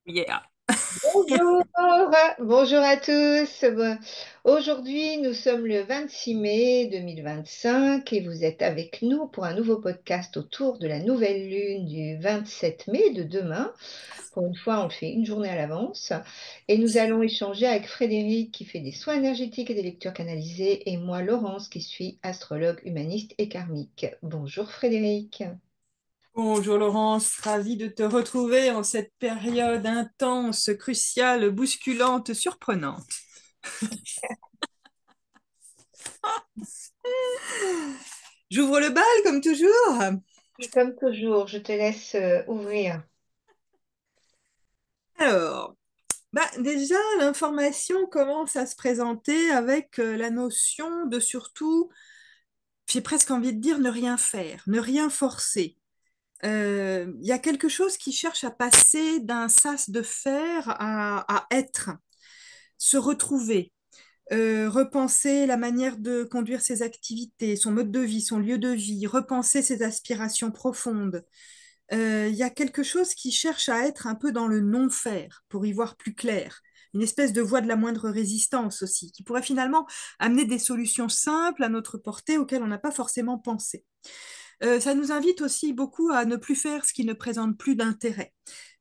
Yeah. Bonjour, bonjour à tous. Aujourd'hui, nous sommes le 26 mai 2025 et vous êtes avec nous pour un nouveau podcast autour de la nouvelle lune du 27 mai de demain. Pour une fois, on le fait une journée à l'avance. Et nous allons échanger avec Frédéric qui fait des soins énergétiques et des lectures canalisées et moi, Laurence, qui suis astrologue humaniste et karmique. Bonjour Frédéric. Bonjour Laurence, ravie de te retrouver en cette période intense, cruciale, bousculante, surprenante. J'ouvre le bal comme toujours. Et comme toujours, je te laisse ouvrir. Alors, déjà, l'information commence à se présenter avec la notion de surtout, j'ai presque envie de dire ne rien faire, ne rien forcer. Il y a quelque chose qui cherche à passer d'un sas de faire à être, se retrouver. Repenser la manière de conduire ses activités, son mode de vie, son lieu de vie, repenser ses aspirations profondes. Il y a quelque chose qui cherche à être un peu dans le non-faire pour y voir plus clair. Une espèce de voie de la moindre résistance aussi, qui pourrait finalement amener des solutions simples à notre portée auxquelles on n'a pas forcément pensé. Ça nous invite aussi beaucoup à ne plus faire ce qui ne présente plus d'intérêt.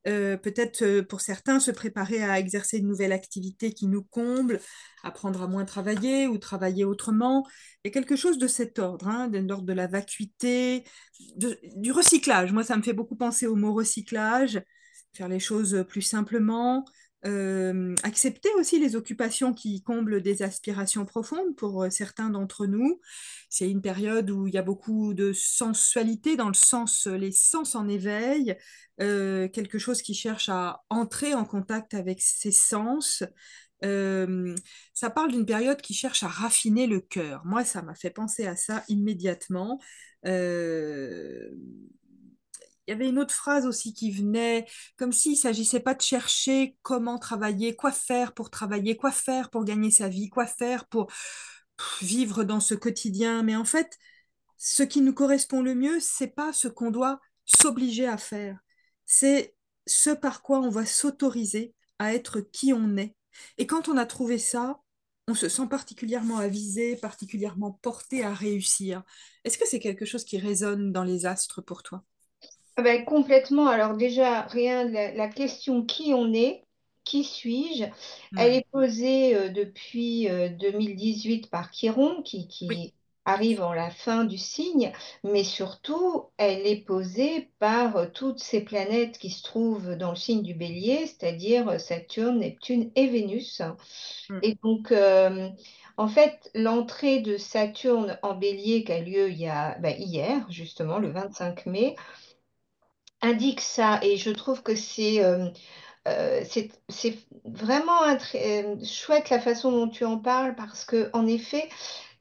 Peut-être pour certains, se préparer à exercer une nouvelle activité qui nous comble, apprendre à moins travailler ou travailler autrement. Il y a quelque chose de cet ordre, hein, de l'ordre de la vacuité, du recyclage. Moi, ça me fait beaucoup penser au mot recyclage, faire les choses plus simplement. Accepter aussi les occupations qui comblent des aspirations profondes pour certains d'entre nous. C'est une période où il y a beaucoup de sensualité dans le sens, les sens en éveil, quelque chose qui cherche à entrer en contact avec ses sens. Euh, Ça parle d'une période qui cherche à raffiner le cœur. Moi, ça m'a fait penser à ça immédiatement. Euh, il y avait une autre phrase aussi qui venait, comme s'il ne s'agissait pas de chercher comment travailler, quoi faire pour travailler, quoi faire pour gagner sa vie, quoi faire pour vivre dans ce quotidien. Mais en fait, ce qui nous correspond le mieux, c'est pas ce qu'on doit s'obliger à faire. C'est ce par quoi on va s'autoriser à être qui on est. Et quand on a trouvé ça, on se sent particulièrement avisé, particulièrement porté à réussir. Est-ce que c'est quelque chose qui résonne dans les astres pour toi? Ah ben, complètement. Alors déjà, rien, la question qui on est, qui suis-je, elle Hmm. est posée depuis 2018 par Chiron, Oui. qui arrive en la fin du signe, mais surtout, elle est posée par toutes ces planètes qui se trouvent dans le signe du Bélier, c'est-à-dire Saturne, Neptune et Vénus. Hmm. Et donc, en fait, l'entrée de Saturne en Bélier qui a lieu hier, justement, le 25 mai, indique ça et je trouve que c'est vraiment chouette la façon dont tu en parles parce que en effet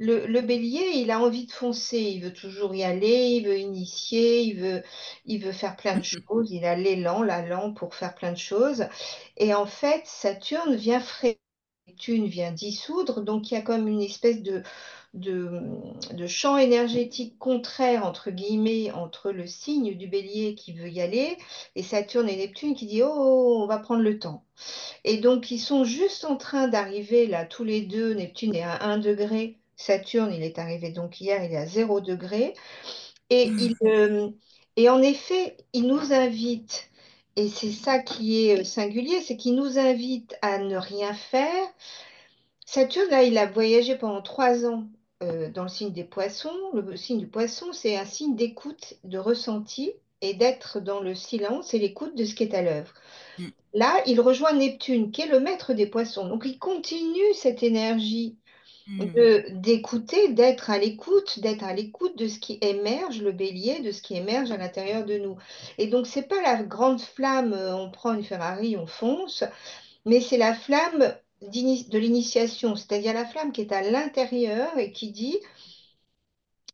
le bélier il a envie de foncer, il veut toujours y aller, il veut initier, il veut faire plein de choses, il a l'allant pour faire plein de choses et en fait Saturne vient freiner, Neptune vient dissoudre donc il y a comme une espèce de, de champ énergétique contraire, entre guillemets, entre le signe du bélier qui veut y aller et Saturne et Neptune qui dit, oh, on va prendre le temps. Et donc, ils sont juste en train d'arriver là, tous les deux. Neptune est à 1 degré. Saturne, il est arrivé donc hier, il est à 0 degré. Et, et en effet, il nous invite, et c'est ça qui est singulier, c'est qu'il nous invite à ne rien faire. Saturne, là, il a voyagé pendant 3 ans dans le signe des poissons. Le signe du poisson, c'est un signe d'écoute, de ressenti et d'être dans le silence et l'écoute de ce qui est à l'œuvre. Hmm. Là, il rejoint Neptune, qui est le maître des poissons. Donc, il continue cette énergie Hmm. d'écouter, d'être à l'écoute de ce qui émerge, le bélier, de ce qui émerge à l'intérieur de nous. Et donc, c'est pas la grande flamme, on prend une Ferrari, on fonce, mais c'est la flamme de l'initiation, c'est-à-dire la flamme qui est à l'intérieur et qui dit,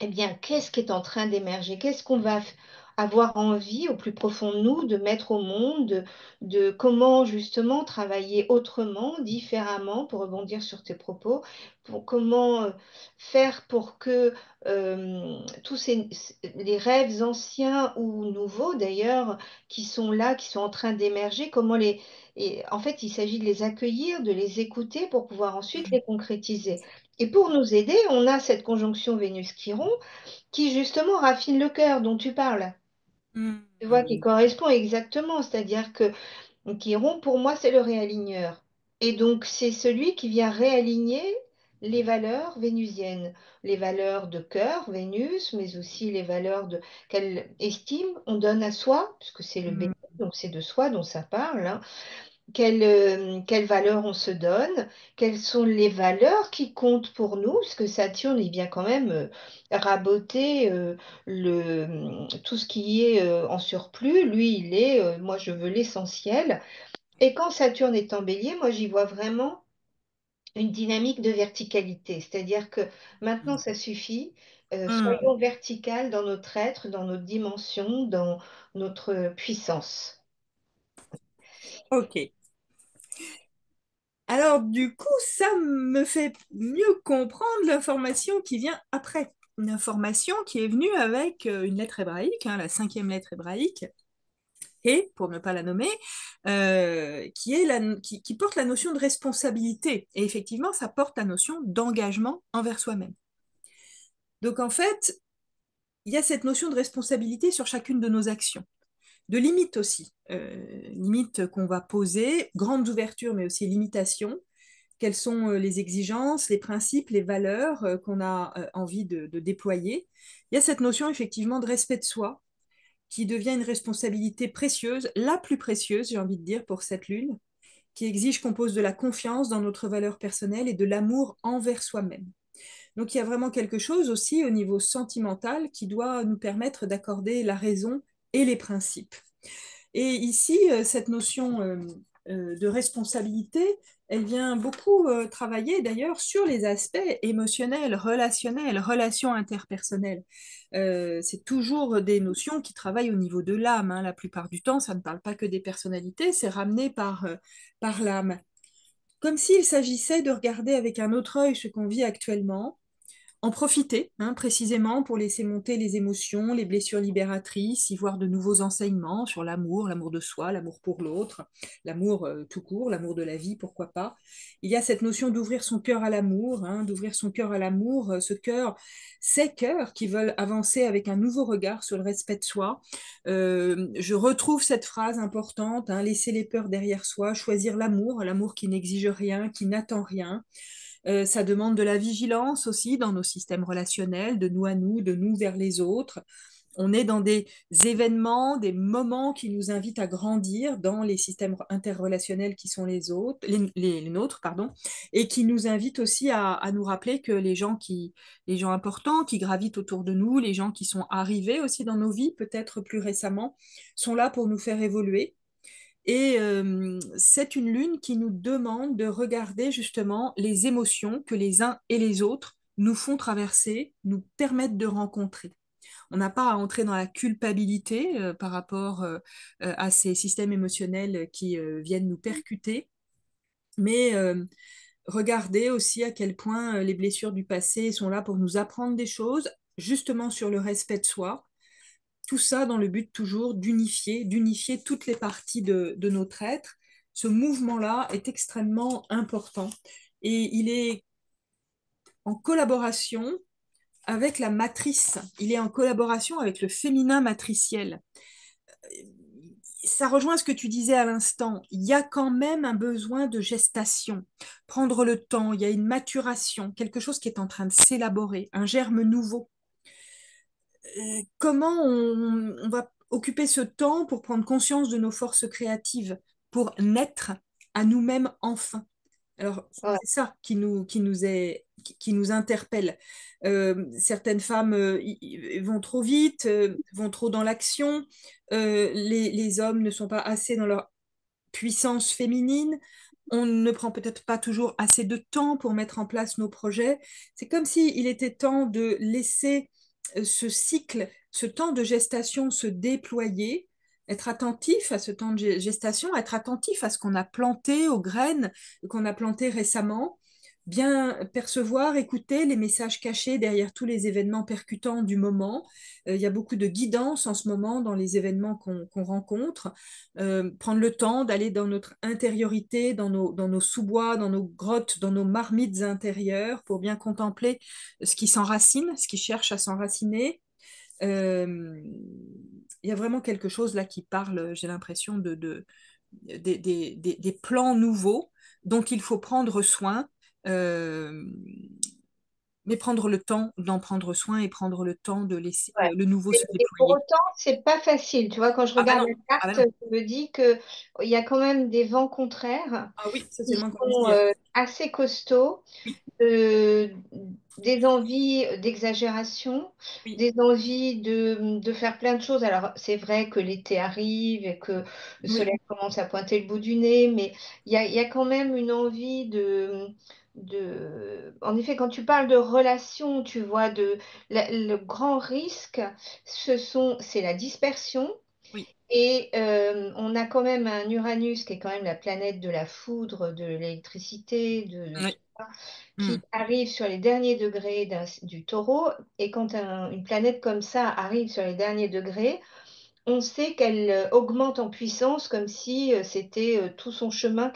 eh bien, qu'est-ce qui est en train d'émerger? Qu'est-ce qu'on va faire? avoir envie au plus profond de nous de mettre au monde, de comment justement travailler autrement, différemment, pour rebondir sur tes propos, pour comment faire pour que tous les rêves anciens ou nouveaux d'ailleurs qui sont là, qui sont en train d'émerger, comment et en fait, il s'agit de les accueillir, de les écouter pour pouvoir ensuite les concrétiser. Et pour nous aider, on a cette conjonction Vénus-Chiron qui justement raffine le cœur dont tu parles. Tu vois, qui Mhm. correspond exactement. C'est-à-dire que Chiron, pour moi, c'est le réaligneur. Et donc, c'est celui qui vient réaligner les valeurs vénusiennes, les valeurs de cœur, Vénus, mais aussi les valeurs de quelle estime on donne à soi, puisque c'est le béni, Mhm. donc c'est de soi dont ça parle, hein. Quelles valeurs on se donne, quelles sont les valeurs qui comptent pour nous, parce que Saturne, il vient quand même raboter tout ce qui est en surplus. Lui, il est, moi, je veux l'essentiel. Et quand Saturne est en bélier, moi, j'y vois vraiment une dynamique de verticalité, c'est-à-dire que maintenant, ça suffit. Mhm. Soyons verticales dans notre être, dans notre dimension, dans notre puissance. Ok. Alors, du coup, ça me fait mieux comprendre l'information qui vient après. Une information qui est venue avec une lettre hébraïque, hein, la cinquième lettre hébraïque, et, pour ne pas la nommer, qui porte la notion de responsabilité. Et effectivement, ça porte la notion d'engagement envers soi-même. Donc, en fait, il y a cette notion de responsabilité sur chacune de nos actions, de limites aussi, limites qu'on va poser, grandes ouvertures, mais aussi limitations. Quelles sont les exigences, les principes, les valeurs qu'on a envie de déployer. Il y a cette notion effectivement de respect de soi qui devient une responsabilité précieuse, la plus précieuse, j'ai envie de dire, pour cette lune, qui exige qu'on pose de la confiance dans notre valeur personnelle et de l'amour envers soi-même. Donc il y a vraiment quelque chose aussi au niveau sentimental qui doit nous permettre d'accorder la raison et les principes. Et ici, cette notion de responsabilité, elle vient beaucoup travailler d'ailleurs sur les aspects émotionnels, relationnels, relations interpersonnelles. C'est toujours des notions qui travaillent au niveau de l'âme, hein. La plupart du temps, ça ne parle pas que des personnalités, c'est ramené par l'âme. Comme s'il s'agissait de regarder avec un autre œil ce qu'on vit actuellement, en profiter, hein, précisément pour laisser monter les émotions, les blessures libératrices, y voir de nouveaux enseignements sur l'amour, l'amour de soi, l'amour pour l'autre, l'amour tout court, l'amour de la vie, pourquoi pas. Il y a cette notion d'ouvrir son cœur à l'amour, hein, d'ouvrir son cœur à l'amour, ce cœur, ces cœurs qui veulent avancer avec un nouveau regard sur le respect de soi. Je retrouve cette phrase importante, hein, laisser les peurs derrière soi, choisir l'amour, l'amour qui n'exige rien, qui n'attend rien. Ça demande de la vigilance aussi dans nos systèmes relationnels, de nous à nous, de nous vers les autres. On est dans des événements, des moments qui nous invitent à grandir dans les systèmes interrelationnels qui sont les autres, les nôtres, pardon, et qui nous invitent aussi à nous rappeler que les gens importants qui gravitent autour de nous, les gens qui sont arrivés aussi dans nos vies, peut-être plus récemment, sont là pour nous faire évoluer. Et c'est une lune qui nous demande de regarder justement les émotions que les uns et les autres nous font traverser, nous permettent de rencontrer. On n'a pas à entrer dans la culpabilité par rapport à ces systèmes émotionnels qui viennent nous percuter, mais regarder aussi à quel point les blessures du passé sont là pour nous apprendre des choses, justement sur le respect de soi, tout ça dans le but toujours d'unifier toutes les parties de notre être. Ce mouvement-là est extrêmement important et il est en collaboration avec la matrice, il est en collaboration avec le féminin matriciel. Ça rejoint ce que tu disais à l'instant. Il y a quand même un besoin de gestation, prendre le temps, il y a une maturation, quelque chose qui est en train de s'élaborer, un germe nouveau. Comment on va occuper ce temps pour prendre conscience de nos forces créatives, pour naître à nous-mêmes enfin. Alors, Ouais. c'est ça qui nous interpelle. Certaines femmes vont trop vite, vont trop dans l'action. Les hommes ne sont pas assez dans leur puissance féminine. On ne prend peut-être pas toujours assez de temps pour mettre en place nos projets. C'est comme s'il était temps de laisser ce cycle ce temps de gestation se déployer, être attentif à ce temps de gestation, être attentif à ce qu'on a planté, aux graines qu'on a plantées récemment, bien percevoir, écouter les messages cachés derrière tous les événements percutants du moment. Il y a beaucoup de guidance en ce moment dans les événements qu'on rencontre. Prendre le temps d'aller dans notre intériorité, dans nos sous-bois, dans nos grottes, dans nos marmites intérieures pour bien contempler ce qui s'enracine, ce qui cherche à s'enraciner. Euh, il y a vraiment quelque chose là qui parle, j'ai l'impression, des plans nouveaux dont il faut prendre soin, euh, mais prendre le temps d'en prendre soin et prendre le temps de laisser Ouais. le nouveau se Et pour déployer. autant, c'est pas facile. Tu vois, quand je Ah bah regarde non, la ah bah carte, non. je me dis que il y a quand même des vents contraires Ah oui, ça c'est qui le moins qu'on puisse sont dire. assez costauds, Oui, euh, des envies d'exagération, oui, des envies de faire plein de choses. Alors, c'est vrai que l'été arrive et que le oui, soleil commence à pointer le bout du nez, mais il y a quand même une envie En effet, quand tu parles de relations, tu vois, le grand risque, c'est la dispersion. oui, Et on a quand même un Uranus qui est quand même la planète de la foudre, de l'électricité, de tout oui. ça, qui Hmm. arrive sur les derniers degrés du taureau. Et quand une planète comme ça arrive sur les derniers degrés, on sait qu'elle augmente en puissance comme si c'était tout son chemin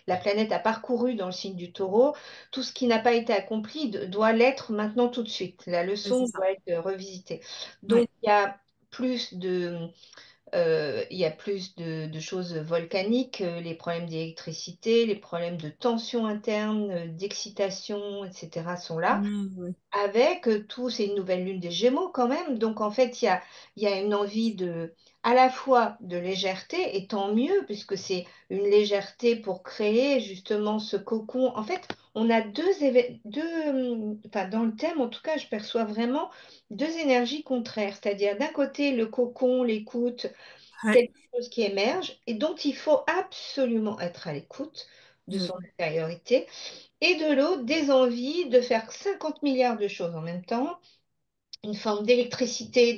la planète a parcouru dans le signe du taureau. Tout ce qui n'a pas été accompli doit l'être maintenant tout de suite. La Oui, c'est leçon ça. doit être revisitée. Oui, Donc, plus de il y a plus de choses volcaniques, les problèmes d'électricité, les problèmes de tension interne, d'excitation, etc. sont là. oui, oui, Avec tout, c'est une nouvelle lune des Gémeaux quand même. Donc en fait, il y a une envie à la fois de légèreté, et tant mieux, puisque c'est une légèreté pour créer justement ce cocon. En fait, on a enfin, dans le thème, en tout cas, je perçois vraiment deux énergies contraires. C'est-à-dire d'un côté, le cocon, l'écoute, ouais, quelque chose qui émerge et dont il faut absolument être à l'écoute de son oui, intériorité, et de l'autre, des envies de faire 50 milliards de choses en même temps, une forme d'électricité,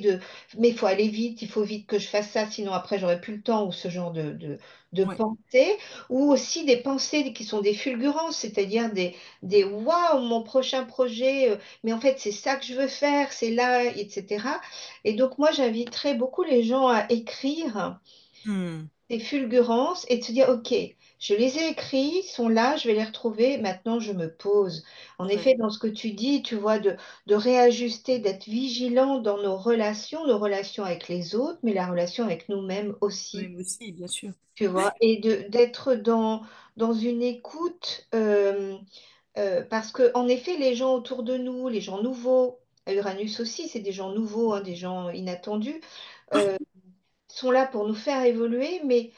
mais il faut aller vite, il faut vite que je fasse ça, sinon après j'aurai plus le temps, ou ce genre de ouais, pensée, ou aussi des pensées qui sont des fulgurances, c'est-à-dire des waouh, mon prochain projet, mais en fait c'est ça que je veux faire, c'est là, etc. Et donc moi j'inviterais beaucoup les gens à écrire hmm, des fulgurances et de se dire, OK, je les ai écrits, ils sont là, je vais les retrouver, maintenant je me pose. En ouais, effet, dans ce que tu dis, tu vois, de réajuster, d'être vigilant dans nos relations avec les autres, mais la relation avec nous-mêmes aussi, même aussi, bien sûr. tu vois, et d'être dans une écoute, parce que, en effet, les gens autour de nous, les gens nouveaux, Uranus aussi, c'est des gens nouveaux, hein, des gens inattendus, euh, sont là pour nous faire évoluer, mais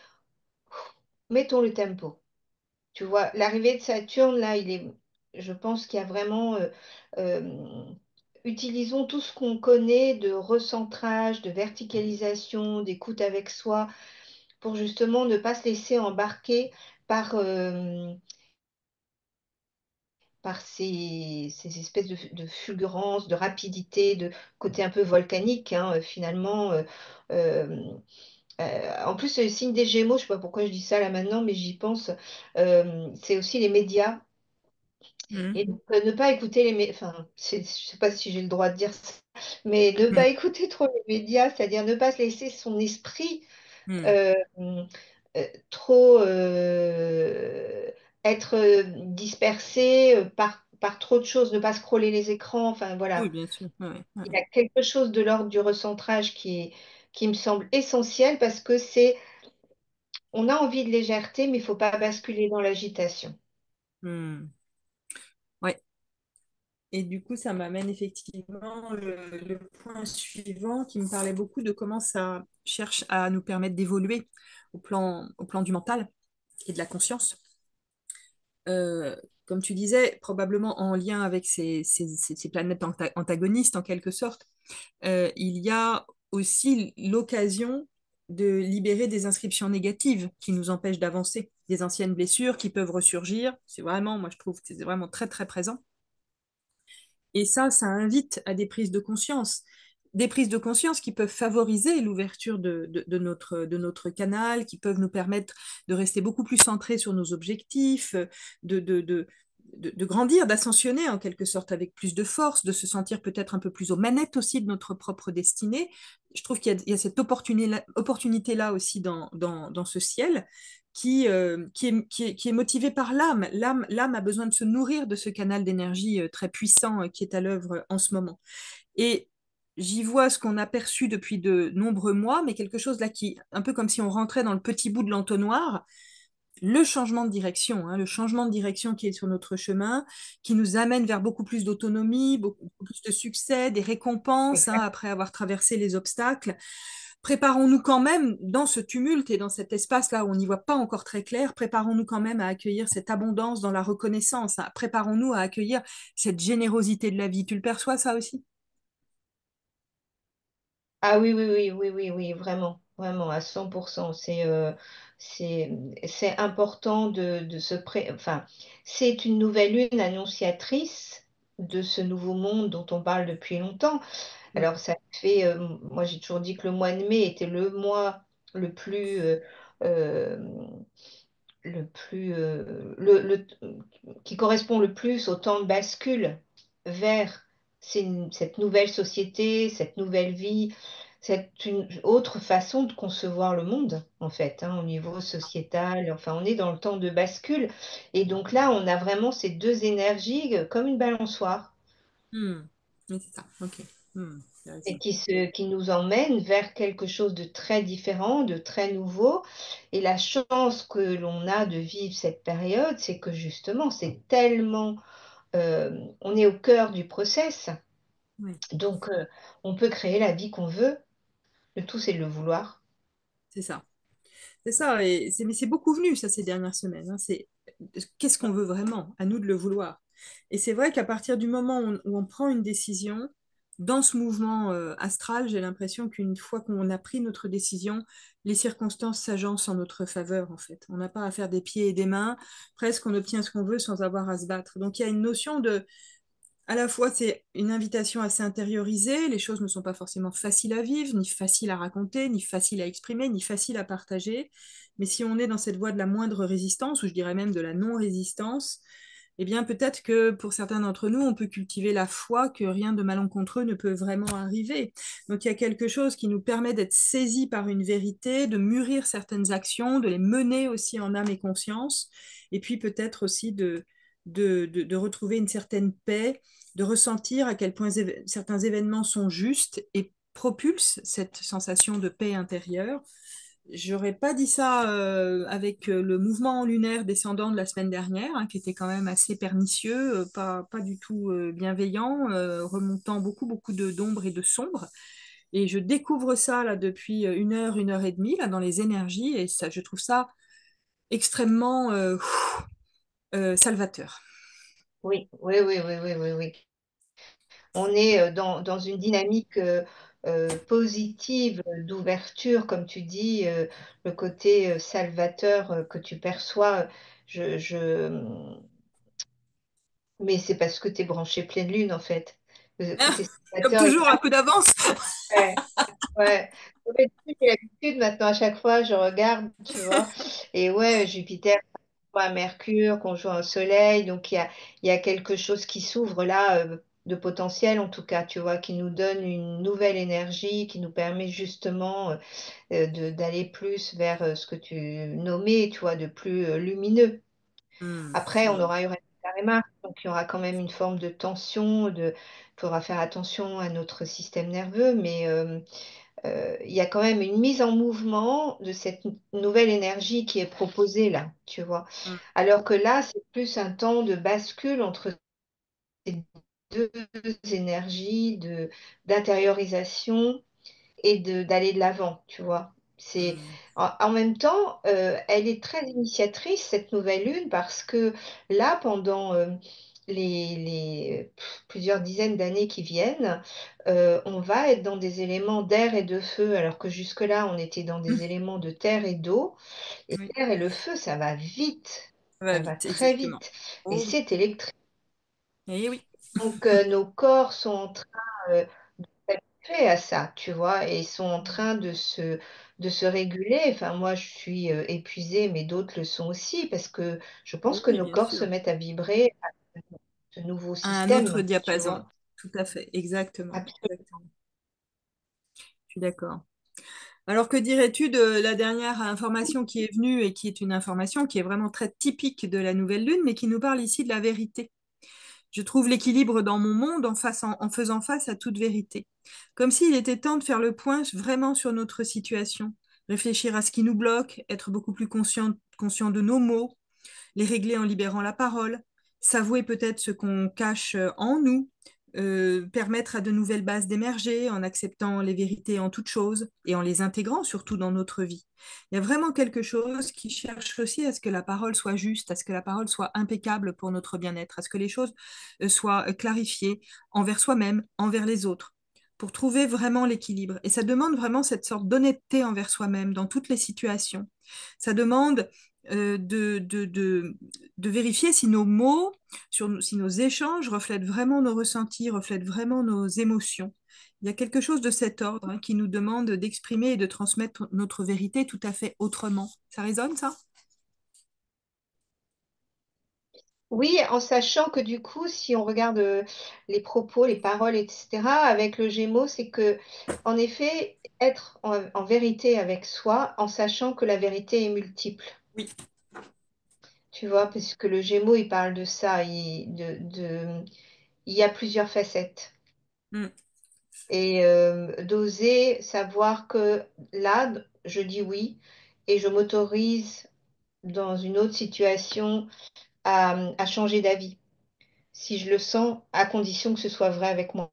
mettons le tempo. Tu vois, l'arrivée de Saturne, là, je pense qu'il y a vraiment, euh, utilisons tout ce qu'on connaît de recentrage, de verticalisation, d'écoute avec soi, pour justement ne pas se laisser embarquer par, euh, par ces espèces de fulgurances, de rapidité, de côté un peu volcanique, hein, finalement. Euh, En plus, c'est le signe des Gémeaux, je sais pas pourquoi je dis ça là maintenant, mais j'y pense. C'est aussi les médias. Hmm, Et donc, ne pas écouter enfin, je sais pas si j'ai le droit de dire ça, mais ne hmm, pas écouter trop les médias, c'est-à-dire ne pas se laisser son esprit hmm. euh, trop être dispersé par trop de choses, ne pas scroller les écrans, enfin Oui, voilà. bien sûr. Ouais, ouais, Il ouais. y a quelque chose de l'ordre du recentrage qui me semble essentiel, parce que on a envie de légèreté, mais il faut pas basculer dans l'agitation. Hmm. Ouais. Et du coup, ça m'amène effectivement le point suivant qui me parlait beaucoup de comment ça cherche à nous permettre d'évoluer au plan du mental et de la conscience. Euh, Comme tu disais, probablement en lien avec ces planètes antagonistes en quelque sorte, il y a aussi l'occasion de libérer des inscriptions négatives qui nous empêchent d'avancer, des anciennes blessures qui peuvent ressurgir. C'est vraiment, moi je trouve que c'est vraiment très très présent. Et ça invite à des prises de conscience. des prises de conscience qui peuvent favoriser l'ouverture de notre canal, qui peuvent nous permettre de rester beaucoup plus centrés sur nos objectifs, de, de, de, de grandir, d'ascensionner en quelque sorte avec plus de force, de se sentir peut-être un peu plus aux manettes aussi de notre propre destinée. Je trouve qu'il y a cette opportunité-là aussi dans ce ciel qui est motivé par l'âme. L'âme a besoin de se nourrir de ce canal d'énergie très puissant qui est à l'œuvre en ce moment. Et j'y vois ce qu'on a perçu depuis de nombreux mois, mais quelque chose là qui, un peu comme si on rentrait dans le petit bout de l'entonnoir, le changement de direction, hein, le changement de direction qui est sur notre chemin, qui nous amène vers beaucoup plus d'autonomie, beaucoup plus de succès, des récompenses, hein, Exact. après avoir traversé les obstacles. Préparons-nous quand même, dans ce tumulte et dans cet espace-là où on n'y voit pas encore très clair, préparons-nous quand même à accueillir cette abondance dans la reconnaissance, hein. Préparons-nous à accueillir cette générosité de la vie. Tu le perçois ça aussi? Ah oui, oui, oui, oui, oui, oui, vraiment, vraiment, à 100%. C'est, c'est important de enfin, c'est une nouvelle lune annonciatrice de ce nouveau monde dont on parle depuis longtemps. Mm. Alors, ça fait, moi j'ai toujours dit que le mois de mai était le mois le plus, euh, qui correspond le plus au temps de bascule vers cette nouvelle société, cette nouvelle vie, cette une autre façon de concevoir le monde, en fait, hein, au niveau sociétal. Enfin, on est dans le temps de bascule. Et donc là, on a vraiment ces deux énergies comme une balançoire Mm. Oui, c'est ça. Ok. T'as et raison. qui nous emmènent vers quelque chose de très différent, de très nouveau. Et la chance que l'on a de vivre cette période, c'est que justement, c'est tellement, on est au cœur du process. Oui, Donc, on peut créer la vie qu'on veut. Le tout, c'est de le vouloir. c'est ça. C'est ça. Mais c'est beaucoup venu, ça, ces dernières semaines, hein. C'est qu'est-ce qu'on veut vraiment? À nous de le vouloir. Et c'est vrai qu'à partir du moment où on prend une décision, dans ce mouvement astral, j'ai l'impression qu'une fois qu'on a pris notre décision, les circonstances s'agencent en notre faveur, en fait. On n'a pas à faire des pieds et des mains. Presque, on obtient ce qu'on veut sans avoir à se battre. Donc, il y a une notion de à la fois, c'est une invitation à s'intérioriser. Les choses ne sont pas forcément faciles à vivre, ni faciles à raconter, ni faciles à exprimer, ni faciles à partager. Mais si on est dans cette voie de la moindre résistance, ou je dirais même de la non-résistance, eh bien peut-être que pour certains d'entre nous, on peut cultiver la foi que rien de malencontreux ne peut vraiment arriver. Donc il y a quelque chose qui nous permet d'être saisis par une vérité, de mûrir certaines actions, de les mener aussi en âme et conscience, et puis peut-être aussi de retrouver une certaine paix, de ressentir à quel point certains événements sont justes et propulsent cette sensation de paix intérieure. J'aurais pas dit ça avec le mouvement lunaire descendant de la semaine dernière, hein, qui était quand même assez pernicieux, pas du tout bienveillant, remontant beaucoup d'ombre et de sombre. Et je découvre ça là depuis une heure et demie là dans les énergies, et ça, je trouve ça extrêmement salvateur. Oui, oui, oui, oui, oui, oui, oui. On est dans une dynamique positive d'ouverture, comme tu dis, le côté salvateur que tu perçois. Je... Mais c'est parce que tu es branché pleine lune, en fait. Le côté Comme salvateur, toujours, un peu d'avance. ouais, ouais. En fait, j'ai l'habitude maintenant, à chaque fois, je regarde, tu vois. Et ouais, Jupiter à Mercure, conjoint au Soleil. Donc, il y a quelque chose qui s'ouvre là, de potentiel en tout cas, tu vois, qui nous donne une nouvelle énergie, qui nous permet justement d'aller plus vers ce que tu nommais, tu vois, de plus lumineux. Après, on aura Uranus et Mars, donc il y aura quand même une forme de tension, il faudra faire attention à notre système nerveux, mais il y a quand même une mise en mouvement de cette nouvelle énergie qui est proposée là, tu vois. Mm, Alors que là, c'est plus un temps de bascule entre ces deux énergies d'intériorisation et d'aller de l'avant, tu vois. mm, En même temps, elle est très initiatrice, cette nouvelle lune, parce que là, pendant plusieurs dizaines d'années qui viennent, on va être dans des éléments d'air et de feu, alors que jusque-là, on était dans des mm. éléments de terre et d'eau. Et Oui, l'air et le feu, ça va vite, ça va ça va vite, très exactement. vite. Et Oh oui. c'est électrique. Eh oui. Donc, nos corps sont en train habitués à ça, tu vois, et ils sont en train de se réguler. Enfin, moi, je suis épuisée, mais d'autres le sont aussi, parce que je pense que Oui, nos bien corps se sûr. mettent à vibrer à ce nouveau À un autre système, tu diapason. vois. Tout à fait, exactement. Absolument. Exactement. Je suis d'accord. Alors que dirais-tu de la dernière information qui est venue et qui est une information qui est vraiment très typique de la nouvelle lune, mais qui nous parle ici de la vérité. Je trouve l'équilibre dans mon monde en faisant face à toute vérité. Comme s'il était temps de faire le point vraiment sur notre situation, réfléchir à ce qui nous bloque, être beaucoup plus conscient de nos mots, les régler en libérant la parole, s'avouer peut-être ce qu'on cache en nous, permettre à de nouvelles bases d'émerger en acceptant les vérités en toute chose et en les intégrant surtout dans notre vie. Il y a vraiment quelque chose qui cherche aussi à ce que la parole soit juste, à ce que la parole soit impeccable pour notre bien-être, à ce que les choses soient clarifiées envers soi-même, envers les autres pour trouver vraiment l'équilibre. Et ça demande vraiment cette sorte d'honnêteté envers soi-même dans toutes les situations. Ça demande de vérifier si nos mots, si nos échanges reflètent vraiment nos ressentis, reflètent vraiment nos émotions. Il y a quelque chose de cet ordre hein, qui nous demande d'exprimer et de transmettre notre vérité tout à fait autrement. Ça résonne, ça? Oui, en sachant que du coup, si on regarde les propos, les paroles, etc., avec le Gémeaux, c'est que, en effet, être en vérité avec soi, en sachant que la vérité est multiple. Oui. Tu vois, parce que le Gémeaux, il parle de ça, il y a plusieurs facettes. Mm. Et d'oser savoir que là, je dis oui, et je m'autorise dans une autre situation à changer d'avis, si je le sens, à condition que ce soit vrai avec moi.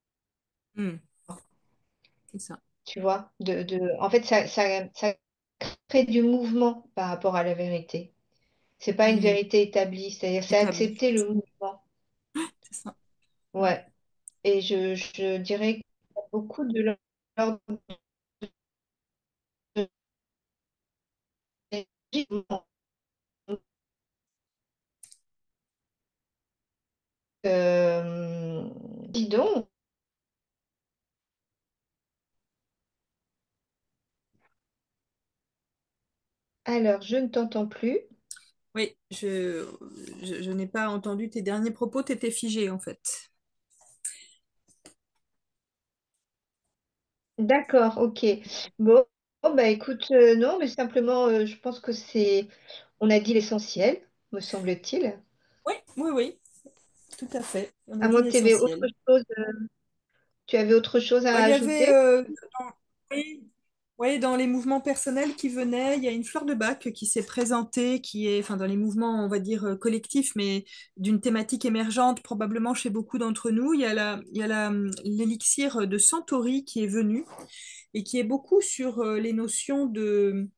Mm. C'est ça. Tu vois, en fait, ça crée du mouvement par rapport à la vérité. C'est pas une Mm. vérité établie, c'est-à-dire c'est Établi. accepter le mouvement. C'est ça. Ouais. Ouais. Et je dirais qu'il y a beaucoup de l'ordre de l'énergie. Dis donc, alors je ne t'entends plus. Oui, je n'ai pas entendu tes derniers propos, tu étais figé en fait. D'accord, ok. Bon, bah écoute, non, mais simplement, je pense que on a dit l'essentiel, me semble-t-il. Oui, oui, oui, tout à fait. On a À dit moins que tu avais autre l'essentiel. chose, tu avais autre chose à Bah, il y avait ajouter? oui, ouais, dans les mouvements personnels qui venaient, il y a une fleur de bac qui s'est présentée, qui est enfin, dans les mouvements, on va dire, collectifs, mais d'une thématique émergente, probablement chez beaucoup d'entre nous. L'élixir de Centauri qui est venu et qui est beaucoup sur les notions de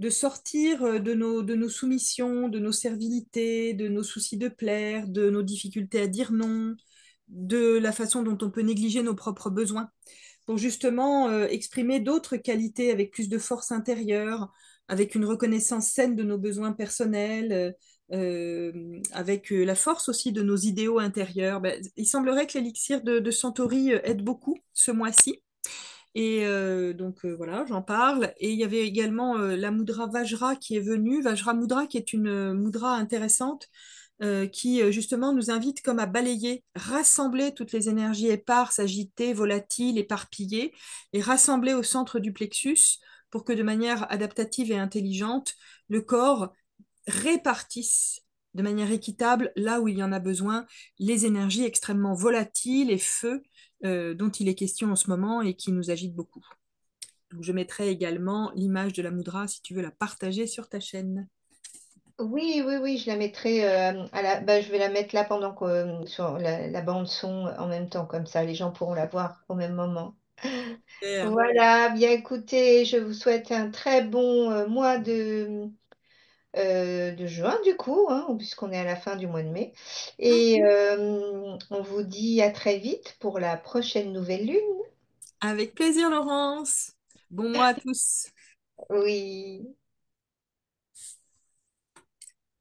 sortir de nos soumissions, de nos servilités, de nos soucis de plaire, de nos difficultés à dire non, de la façon dont on peut négliger nos propres besoins pour justement exprimer d'autres qualités avec plus de force intérieure, avec une reconnaissance saine de nos besoins personnels, avec la force aussi de nos idéaux intérieurs. Ben, il semblerait que l'élixir de Centauri aide beaucoup ce mois-ci. Et voilà, j'en parle. Et il y avait également la Mudra Vajra qui est venue, Vajra Mudra qui est une mudra intéressante qui justement nous invite comme à balayer, rassembler toutes les énergies éparses, agitées, volatiles, éparpillées, et rassembler au centre du plexus pour que de manière adaptative et intelligente, le corps répartisse de manière équitable, là où il y en a besoin, les énergies extrêmement volatiles et feux dont il est question en ce moment et qui nous agitent beaucoup. Donc, je mettrai également l'image de la Moudra si tu veux la partager sur ta chaîne. Oui, oui, oui, je la mettrai bah, je vais la mettre là pendant que sur la bande son en même temps, comme ça les gens pourront la voir au même moment. Super. Voilà, bien écoutez, je vous souhaite un très bon mois de juin du coup, hein, puisqu'on est à la fin du mois de mai. Et on vous dit à très vite pour la prochaine nouvelle lune. Avec plaisir, Laurence. Bon mois à tous. Oui.